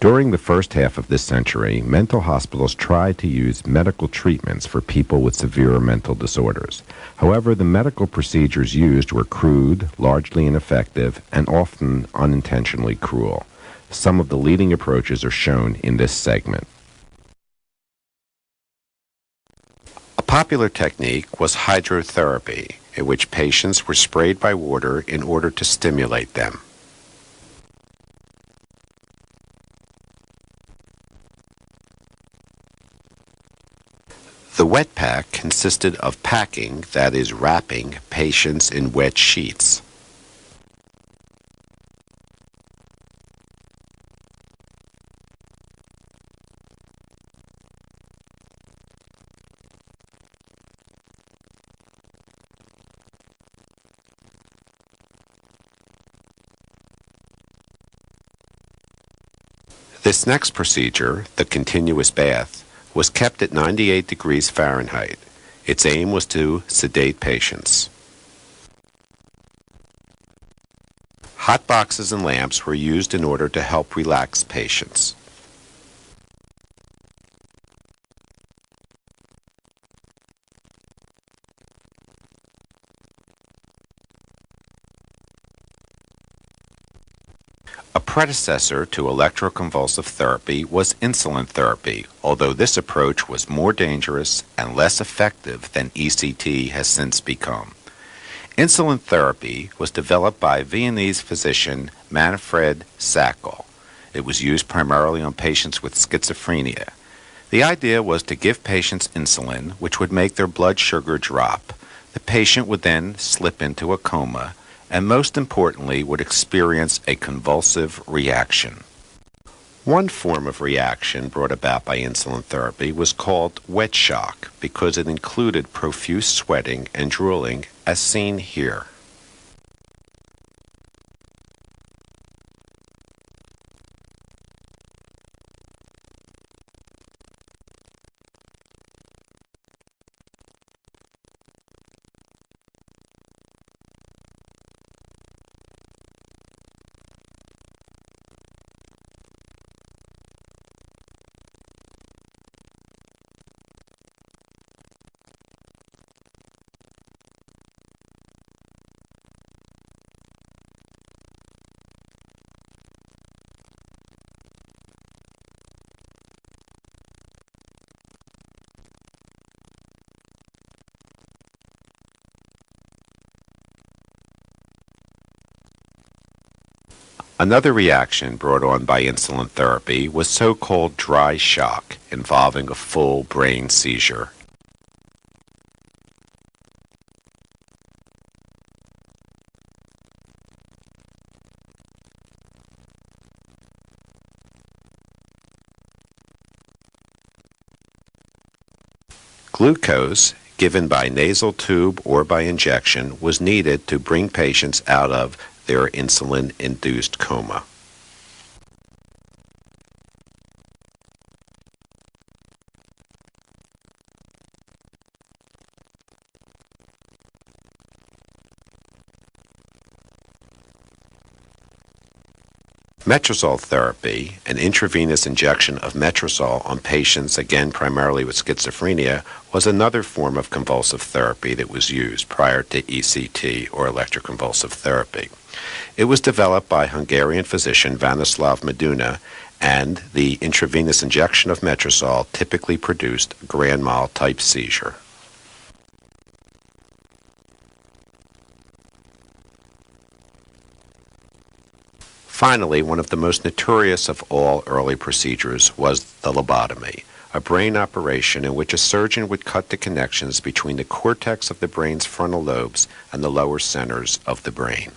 During the first half of this century, mental hospitals tried to use medical treatments for people with severe mental disorders. However, the medical procedures used were crude, largely ineffective, and often unintentionally cruel. Some of the leading approaches are shown in this segment. A popular technique was hydrotherapy, in which patients were sprayed by water in order to stimulate them. The wet pack consisted of packing, that is, wrapping, patients in wet sheets. This next procedure, the continuous bath, was kept at 98 degrees Fahrenheit. Its aim was to sedate patients. Hot boxes and lamps were used in order to help relax patients. A predecessor to electroconvulsive therapy was insulin therapy, although this approach was more dangerous and less effective than ECT has since become. Insulin therapy was developed by Viennese physician Manfred Sackel. It was used primarily on patients with schizophrenia. The idea was to give patients insulin, which would make their blood sugar drop. The patient would then slip into a coma, and most importantly would experience a convulsive reaction. One form of reaction brought about by insulin therapy was called wet shock because it included profuse sweating and drooling, as seen here. Another reaction brought on by insulin therapy was so-called dry shock, involving a full brain seizure. Glucose, given by nasal tube or by injection, was needed to bring patients out of their insulin-induced coma. Metrosol therapy, an intravenous injection of metrosol on patients, again primarily with schizophrenia, was another form of convulsive therapy that was used prior to ECT or electroconvulsive therapy. It was developed by Hungarian physician Vanislav Meduna, and the intravenous injection of metrosol typically produced grand mal type seizure. Finally, one of the most notorious of all early procedures was the lobotomy, a brain operation in which a surgeon would cut the connections between the cortex of the brain's frontal lobes and the lower centers of the brain.